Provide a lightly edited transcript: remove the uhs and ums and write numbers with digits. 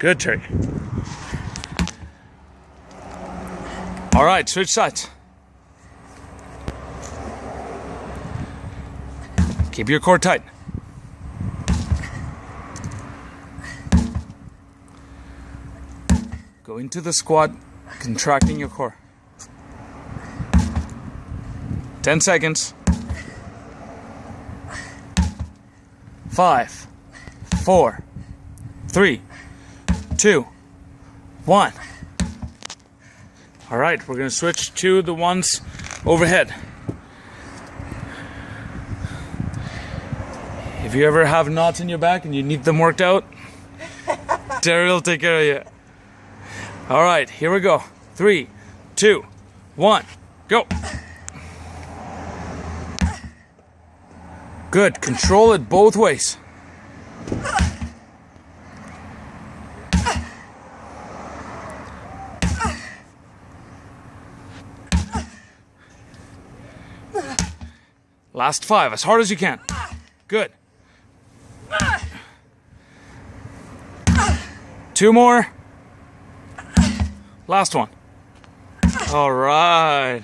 Good, Terry. All right, switch sides. Keep your core tight. Go into the squat, contracting your core. 10 seconds. 5, 4, 3, 2, 1. All right, we're going to switch to the ones overhead. If you ever have knots in your back and you need them worked out, Terry will take care of you. All right, here we go. 3, 2, 1, go. Good, control it both ways. Last 5, as hard as you can. Good. 2 more. Last one. All right.